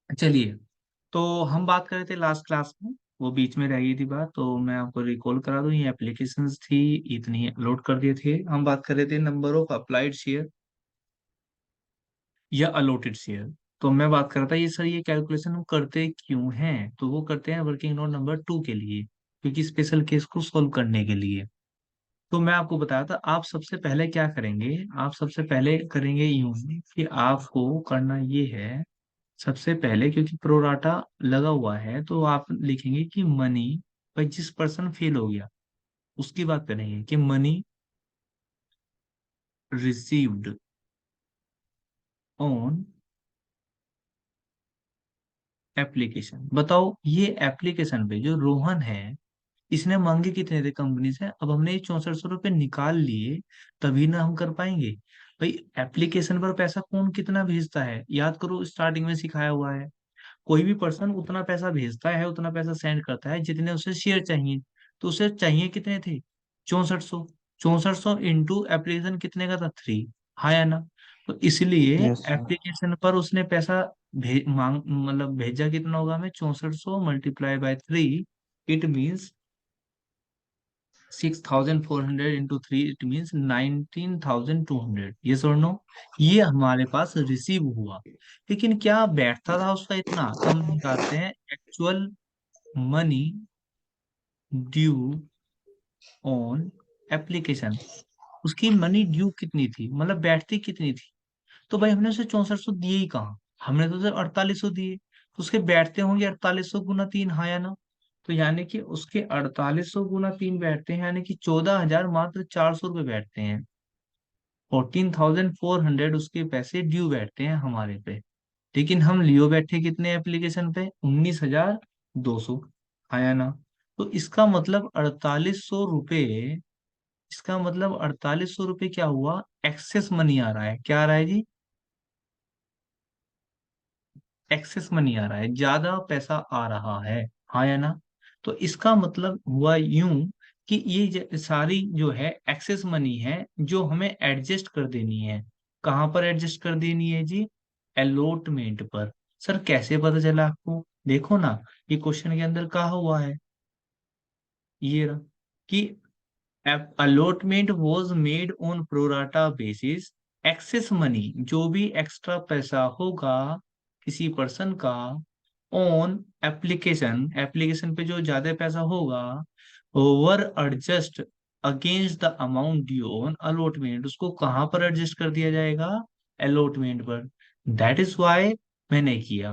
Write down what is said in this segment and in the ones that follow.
चलिए, तो हम बात कर रहे थे लास्ट क्लास में, वो बीच में रह गई थी बात, तो मैं आपको रिकॉल करा दूं। ये एप्लीकेशंस थी, इतनी लोड कर दिए थे। हम बात कर रहे थे नंबर ऑफ अप्लाइड शेयर या अलॉटेड शेयर। तो मैं बात कर रहा था ये सर, ये कैलकुलेशन हम करते क्यों हैं? तो वो करते हैं वर्किंग नोट नंबर 2 के लिए, क्योंकि स्पेशल केस को सोल्व करने के लिए। तो मैं आपको बताया था, आप सबसे पहले क्या करेंगे? आप सबसे पहले करेंगे यूं कि आपको करना ये है, सबसे पहले क्योंकि प्रोराटा लगा हुआ है तो आप लिखेंगे कि मनी, भाई जिस पर्सन फेल हो गया उसकी बात करेंगे कि मनी रिसीव्ड ऑन एप्लीकेशन। बताओ, ये एप्लीकेशन पे जो रोहन है, इसने मांगे कितने थे कंपनी से? अब हमने ये 6400 रुपये निकाल लिए, तभी ना हम कर पाएंगे। भाई एप्लीकेशन पर पैसा कौन कितना भेजता है, याद करो, स्टार्टिंग में सिखाया हुआ है। कोई भी पर्सन उतना पैसा भेजता है, उतना पैसा सेंड करता है जितने उसे शेयर चाहिए। तो उसे चाहिए कितने थे? 6400। 6400 इंटू एप्लीकेशन कितने का था? 3। हाँ या ना? तो इसलिए यस सर। एप्लीकेशन पर उसने पैसा मांग मतलब भेजा कितना होगा हमें? 6400 multiply by 3, it means 6400 into 3, it means 19200। ये और नो, ये हमारे पास रिसीव हुआ। लेकिन क्या बैठता था उसका इतना? तो हम निकालते हैं actual money due on application. उसकी मनी ड्यू कितनी थी, मतलब बैठती कितनी थी? तो भाई हमने उसे 6400 दिए ही कहाँ, हमने तो उसे 4800 दिए। तो उसके बैठते होंगे 4800 गुना 3, हाँ या ना? तो यानी कि उसके 4800 गुना 3 बैठते हैं, यानी कि 14,000 मात्र 400 रुपये बैठते हैं। 14,400 उसके पैसे ड्यू बैठते हैं हमारे पे। लेकिन हम लियो बैठे कितने एप्लीकेशन पे? 19,200। आया ना? तो इसका मतलब 4800 रुपये, इसका मतलब 4800 रुपये क्या हुआ? एक्सेस मनी आ रहा है। क्या आ रहा है जी? एक्सेस मनी आ रहा है, ज्यादा पैसा आ रहा है। हाँ या ना? तो इसका मतलब हुआ यूं कि ये सारी जो है एक्सेस मनी है, जो हमें एडजस्ट कर देनी है। कहाँ पर एडजस्ट कर देनी है जी? अलॉटमेंट पर। सर कैसे पता चला आपको? देखो ना, ये क्वेश्चन के अंदर कहा हुआ है, ये रहा, कि allotment was made on pro rata basis. Excess money, जो भी एक्स्ट्रा पैसा होगा किसी पर्सन का ऑन एप्लीकेशन, एप्लीकेशन पे जो ज्यादा पैसा होगा, over adjust against the amount due on allotment, उसको कहाँ पर एडजस्ट कर दिया जाएगा? अलॉटमेंट पर। दैट इज वाई मैंने किया।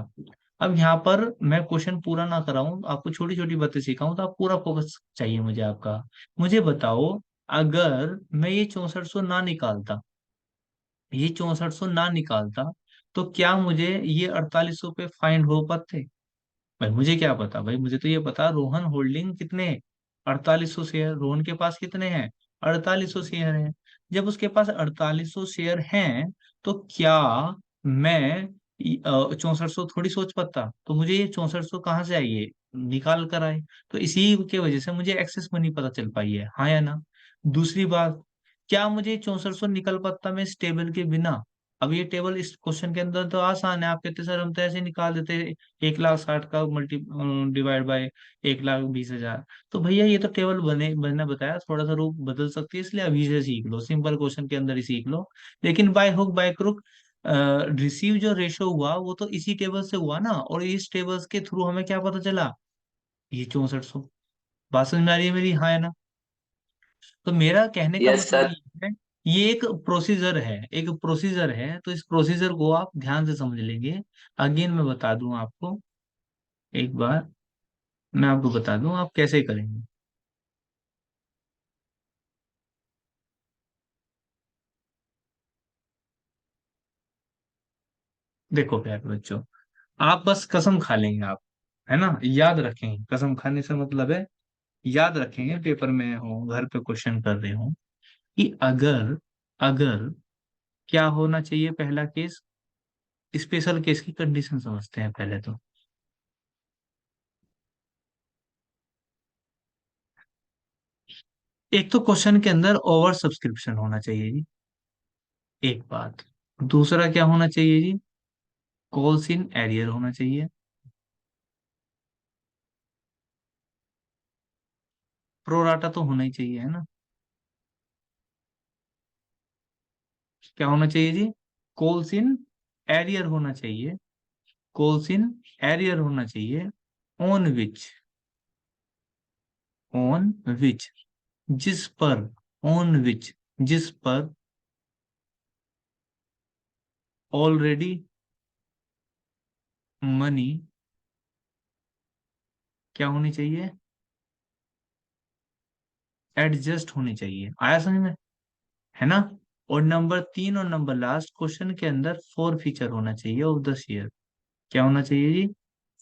अब यहाँ पर मैं क्वेश्चन पूरा ना कराऊं, आपको छोटी छोटी बातें सिखाऊं, तो आप पूरा फोकस चाहिए मुझे आपका। मुझे बताओ, अगर मैं ये 6400 ना निकालता, ये 6400 ना निकालता, तो क्या मुझे ये 4800 पे फाइंड हो पाते? भाई मुझे क्या पता, भाई मुझे तो ये पता रोहन होल्डिंग कितने, 4800 शेयर। रोहन के पास कितने हैं? 4800 शेयर हैं। जब उसके पास 4800 शेयर हैं, तो क्या मैं 6400 थोड़ी सोच पाता? तो मुझे ये 6400 कहाँ से आई है, निकाल कर आए। तो इसी के वजह से मुझे एक्सेस मनी पता चल पाई है। हाँ या ना? दूसरी बात, क्या मुझे 6400 निकल पाता मैं इस टेबल के बिना? अब ये टेबल इस क्वेश्चन के अंदर तो आसान है, आप कहते सर हम तो ऐसे निकाल देते, 1,60,000 का मल्टी डिवाइड बाय 1,20,000। तो भैया ये तो टेबल बनने बताया, थोड़ा सा रूप बदल सकती है, इसलिए अभी से सीख लो, सिंपल क्वेश्चन के अंदर ही सीख लो। लेकिन by hook by crook receive जो रेशो हुआ वो तो इसी टेबल से हुआ ना, और इस टेबल्स के थ्रू हमें क्या पता चला? ये 6400। बात समझ में आ रही है मेरी? हाँ है ना? तो मेरा कहने का यस मतलब सर। ये है, ये एक प्रोसीजर है, एक प्रोसीजर है, तो इस प्रोसीजर को आप ध्यान से समझ लेंगे। अगेन मैं बता दूं आपको, एक बार मैं आपको बता दूं आप कैसे करेंगे। देखो प्यारे बच्चों, आप बस कसम खा लेंगे आप, है ना, याद रखेंगे, कसम खाने से मतलब है याद रखेंगे, पेपर में हो, घर पे क्वेश्चन कर रहे हो, कि अगर, अगर क्या होना चाहिए? पहला केस, स्पेशल केस की कंडीशन समझते हैं पहले तो। एक तो क्वेश्चन के अंदर ओवर सब्सक्रिप्शन होना चाहिए जी, एक बात। दूसरा क्या होना चाहिए जी? कॉल्स इन एरियर होना चाहिए, प्रोराटा तो होना ही चाहिए, है ना। क्या होना चाहिए जी? कॉल्स इन एरियर होना चाहिए, कॉल्स इन एरियर होना चाहिए, ऑन विच, ऑन विच, जिस पर, ऑन विच, जिस पर, ऑलरेडी मनी क्या होनी चाहिए, एडजस्ट होनी चाहिए। आया समझ में, है ना। और नंबर 3 और नंबर लास्ट क्वेश्चन के अंदर फोर फीचर होना चाहिए ऑफ द शेयर। क्या होना चाहिए जी?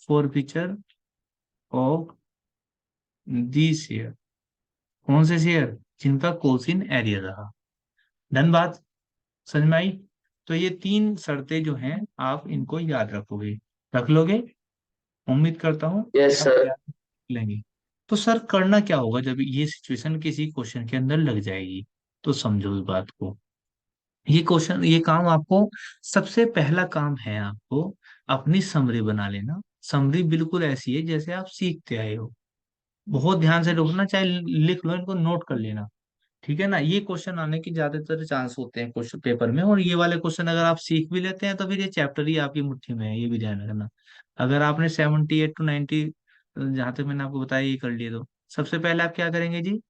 Four feature of the share. कौन से शेयर? जिनका कोसिन एरियर रहा। धन बात समझ में आई। तो ये तीन शर्तें जो हैं आप इनको याद रखोगे, रख लोगे, उम्मीद करता हूँ कि यस आप सर। याद रख लेंगे। तो सर करना क्या होगा जब ये सिचुएशन किसी क्वेश्चन के अंदर लग जाएगी? तो समझो इस बात को। ये क्वेश्चन, ये काम आपको, सबसे पहला काम है आपको अपनी समरी बना लेना। समरी बिल्कुल ऐसी है जैसे आप सीखते आए हो। बहुत ध्यान से लिखना, चाहे लिख लो, इनको नोट कर लेना। ठीक है ना। ये क्वेश्चन आने की ज्यादातर चांस होते हैं क्वेश्चन पेपर में, और ये वाले क्वेश्चन अगर आप सीख भी लेते हैं तो फिर ये चैप्टर ही आपकी मुट्ठी में है, ये भी ध्यान रखना। अगर आपने 78 to 90, जहां तक मैंने आपको बताया, ये कर लिए, तो सबसे पहले आप क्या करेंगे जी?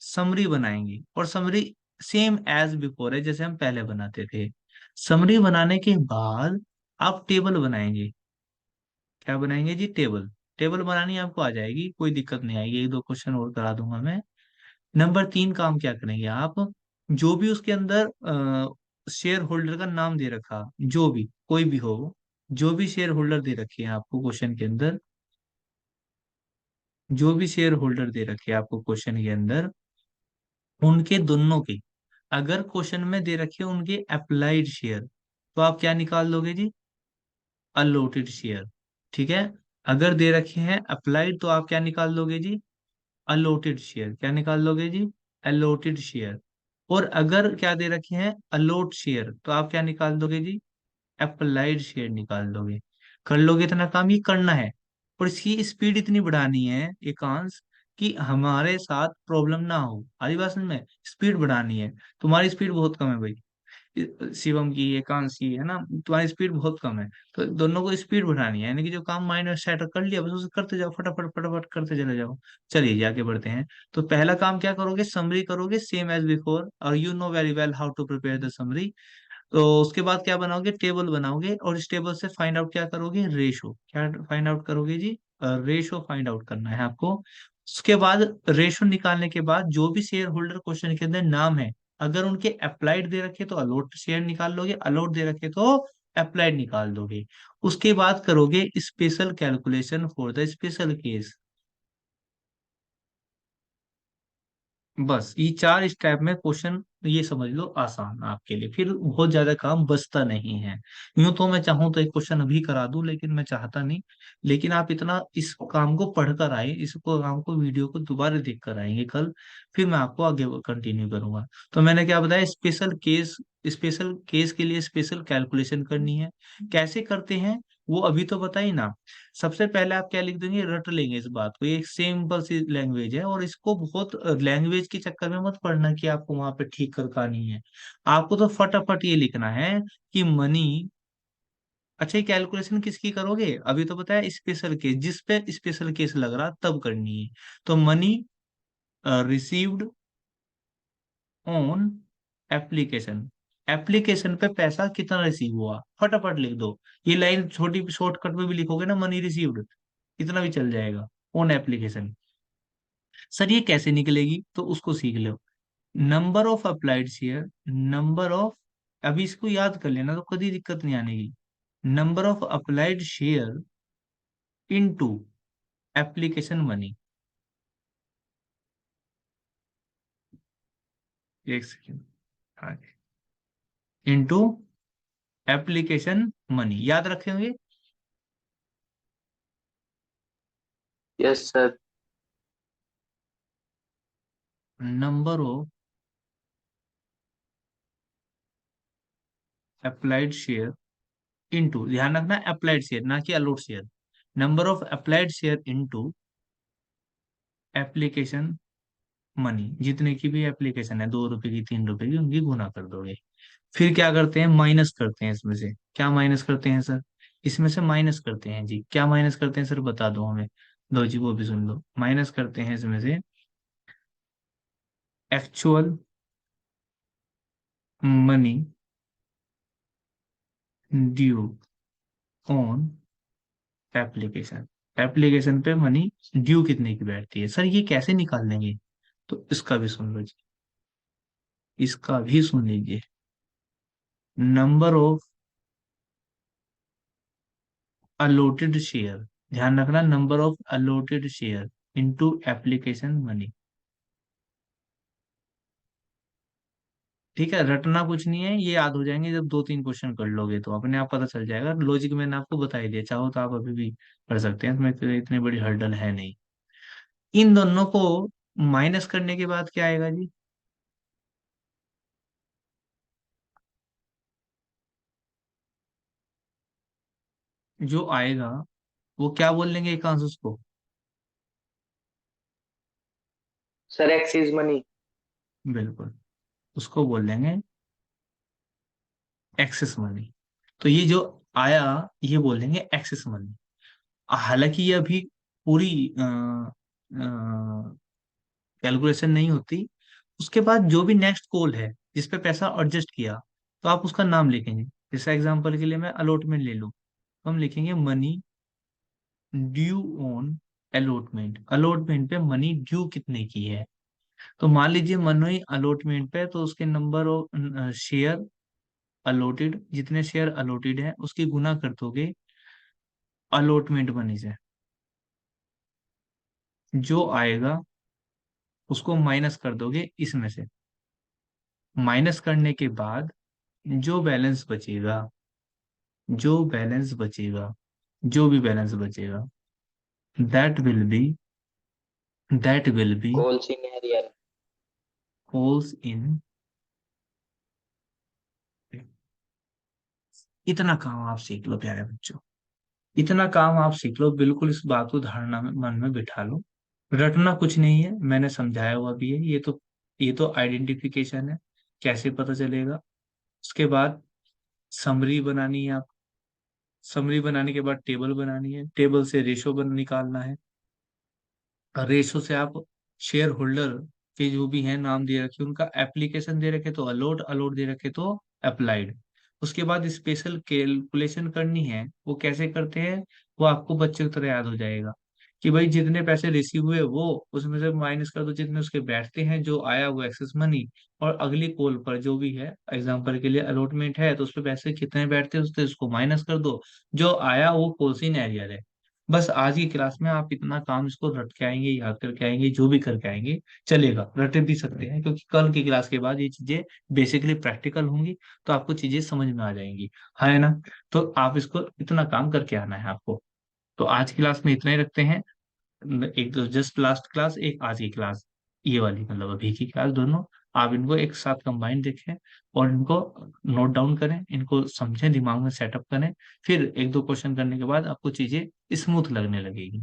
समरी बनाएंगे, और समरी सेम एज बिफोर है, जैसे हम पहले बनाते थे। समरी बनाने के बाद आप टेबल बनाएंगे। क्या बनाएंगे जी? टेबल। टेबल बनानी आपको आ जाएगी, कोई दिक्कत नहीं आएगी, एक दो क्वेश्चन और करा दूंगा मैं। नंबर 3 काम क्या करेंगे आप? जो भी उसके अंदर शेयर होल्डर का नाम दे रखा, जो भी, कोई भी हो, जो भी शेयर होल्डर दे रखे हैं आपको क्वेश्चन के अंदर, जो भी शेयर होल्डर दे रखे हैं आपको क्वेश्चन के अंदर, उनके दोनों के, अगर क्वेश्चन में दे रखे हैं उनके अप्लाइड शेयर, तो आप क्या निकाल लोगे जी? Allotted share. ठीक है। अगर दे रखे हैं अप्लाइड तो आप क्या निकाल लोगे जी? Allotted share. क्या निकाल लोगे जी? Allotted share. और अगर क्या दे रखे हैं अलोट शेयर, तो आप क्या निकाल दोगे जी? अप्लाइड शेयर निकाल दोगे। कर लोगे, इतना काम ये करना है। और इसकी स्पीड इतनी बढ़ानी है एकांश, कि हमारे साथ प्रॉब्लम ना हो। आदि बात समझ में, स्पीड बढ़ानी है। तुम्हारी स्पीड बहुत कम है भाई, शिवम की, एकांश की, है ना। तुम्हारी स्पीड बहुत कम है। तो दोनों को स्पीड बढ़ानी है, यानी कि जो काम माइंड में सेट कर लिया बस उसे करते जाओ, फटाफट फटाफट करते चले जाओ। चलिए जी, आगे बढ़ते हैं। तो पहला काम क्या करोगे? समरी करोगे, सेम एज बिफोर, और you know very well how to prepare the summary. तो उसके बाद क्या बनाओगे? टेबल बनाओगे, और इस टेबल से फाइंड आउट क्या करोगे? रेशो। क्या फाइंड आउट करोगे जी? रेशो फाइंड आउट करना है आपको। उसके बाद रेशो निकालने के बाद जो भी शेयर होल्डर क्वेश्चन के अंदर नाम है, अगर उनके अप्लाइड दे रखे तो अलोट शेयर निकाल लोगे, अलोट दे रखे तो अप्लाइड निकाल दोगे। उसके बाद करोगे special calculation for the special case. बस ये चार स्टेप में क्वेश्चन, ये समझ लो आसान आपके लिए, फिर बहुत ज्यादा काम बचता नहीं है। यूं तो मैं चाहूँ तो एक क्वेश्चन अभी करा दूं, लेकिन मैं चाहता नहीं। लेकिन आप इतना इस काम को पढ़कर आए, इसको काम को, वीडियो को दोबारा देख कर आएंगे कल, फिर मैं आपको आगे कंटिन्यू करूंगा। तो मैंने क्या बताया? स्पेशल केस, स्पेशल केस के लिए स्पेशल कैलकुलेशन करनी है। कैसे करते हैं वो अभी तो बताई ना। सबसे पहले आप क्या लिख देंगे? रट लेंगे इस बात को, ये एक सिंपल सी लैंग्वेज है, और इसको बहुत लैंग्वेज के चक्कर में मत पढ़ना कि आपको वहां पे ठीक कर पानी है। आपको तो फटाफट ये लिखना है कि मनी। अच्छा, ये कैलकुलेशन किसकी करोगे? अभी तो बताया स्पेशल केस, जिस पे स्पेशल केस लग रहा तब करनी है। तो money received on application, application पे पैसा कितना रिसीव हुआ, फटाफट लिख दो। ये लाइन छोटी शॉर्टकट में भी लिखोगे ना, मनी रिसीव्ड, इतना भी चल जाएगा, ऑन एप्लीकेशन। सर ये कैसे निकलेगी? तो उसको सीख लो। Number of applied share, number of, अभी इसको याद कर लेना तो कभी दिक्कत नहीं आने की। Number of applied share into application money. एक सेकेंड, इनटू एप्लीकेशन मनी, याद रखेंगे। Yes sir. Number of applied share into, ध्यान रखना अप्लाइड शेयर ना कि allot share, number of applied share into application money, जितने की भी एप्लीकेशन है, 2 रुपए की, 3 रुपए की, उनकी गुना कर दोगे। फिर क्या करते हैं, माइनस करते हैं इसमें से। क्या माइनस करते हैं सर? इसमें से माइनस करते हैं जी। क्या माइनस करते हैं सर, बता दो हमें। लो जी, वो भी सुन लो। माइनस करते हैं इसमें से actual money due on application. Application पे मनी ड्यू कितने की बैठती है सर, ये कैसे निकाल लेंगे? तो इसका भी सुन लो जी, इसका भी सुन लीजिए। नंबर ऑफ अलॉटेड शेयर, ध्यान रखना, number of allotted share into application money. ठीक है, रटना कुछ नहीं है, ये याद हो जाएंगे जब 2-3 क्वेश्चन कर लोगे तो अपने आप पता चल जाएगा। लॉजिक मैंने आपको बता ही दिया, चाहो तो आप अभी भी कर सकते हैं, इसमें इतनी बड़ी हर्डल है नहीं। इन दोनों को माइनस करने के बाद क्या आएगा जी? जो आएगा वो क्या बोल लेंगे एक आंसर उसको? Sir axis money. बिल्कुल, उसको बोल देंगे एक्सेस मनी। तो ये जो आया, ये बोल देंगे एक्सेस मनी। हालांकि ये अभी पूरी कैलकुलेशन नहीं होती। उसके बाद जो भी नेक्स्ट कॉल है जिस पे पैसा एडजस्ट किया, तो आप उसका नाम लिखेंगे। जैसे एग्जांपल के लिए मैं अलॉटमेंट ले लूं, तो हम लिखेंगे money due on allotment. Allotment पे मनी ड्यू कितने की है? तो मान लीजिए मनी अलॉटमेंट पे, तो उसके नंबर ऑफ शेयर अलॉटेड, जितने शेयर अलॉटेड है उसकी गुना कर दोगे अलॉटमेंट मनी से। जो आएगा उसको माइनस कर दोगे इसमें से। माइनस करने के बाद जो बैलेंस बचेगा, जो बैलेंस बचेगा, जो भी बैलेंस बचेगा, that will be, that will be call scenario. Holes in. इतना काम आप सीख लो प्यारे बच्चों, इतना काम आप सीख लो, बिल्कुल इस बात को धारणा में मन में बिठा लो। रटना कुछ नहीं है, मैंने समझाया हुआ भी है। ये तो आइडेंटिफिकेशन है, कैसे पता चलेगा। उसके बाद समरी बनानी है आप, समरी बनाने के बाद टेबल बनानी है, टेबल से रेशो बन निकालना है, रेशो से आप शेयर होल्डर के जो भी हैं नाम दे रखे, उनका एप्लीकेशन दे रखे तो अलॉट, अलॉट दे रखे तो अप्लाइड। उसके बाद स्पेशल कैलकुलेशन करनी है, वो कैसे करते हैं, वो आपको बच्चे की तरह याद हो जाएगा। कि भाई जितने पैसे रिसीव हुए वो उसमें से माइनस कर दो जितने उसके बैठते हैं, जो आया वो एक्सेस मनी। और अगली कॉल पर जो भी है, एग्जांपल के लिए अलॉटमेंट है तो उस पर पैसे कितने बैठते हैं उससे उसको माइनस कर दो, जो आया वो कॉल्सिन एरियर है। बस आज की क्लास में आप इतना काम इसको रट के आएंगे, याद करके आएंगे, जो भी करके आएंगे चलेगा, रट भी सकते हैं, क्योंकि कल की क्लास के बाद ये चीजें बेसिकली प्रैक्टिकल होंगी, तो आपको चीजें समझ में आ जाएंगी। है ना? तो आप इसको इतना काम करके आना है आपको। तो आज की क्लास में इतना ही रखते हैं। एक तो जस्ट लास्ट क्लास, एक आज की क्लास, ये वाली मतलब अभी की क्लास, दोनों आप इनको एक साथ कंबाइन देखें और इनको नोट डाउन करें, इनको समझें, दिमाग में सेटअप करें। फिर 1-2 क्वेश्चन करने के बाद आपको चीजें स्मूथ लगने लगेगी।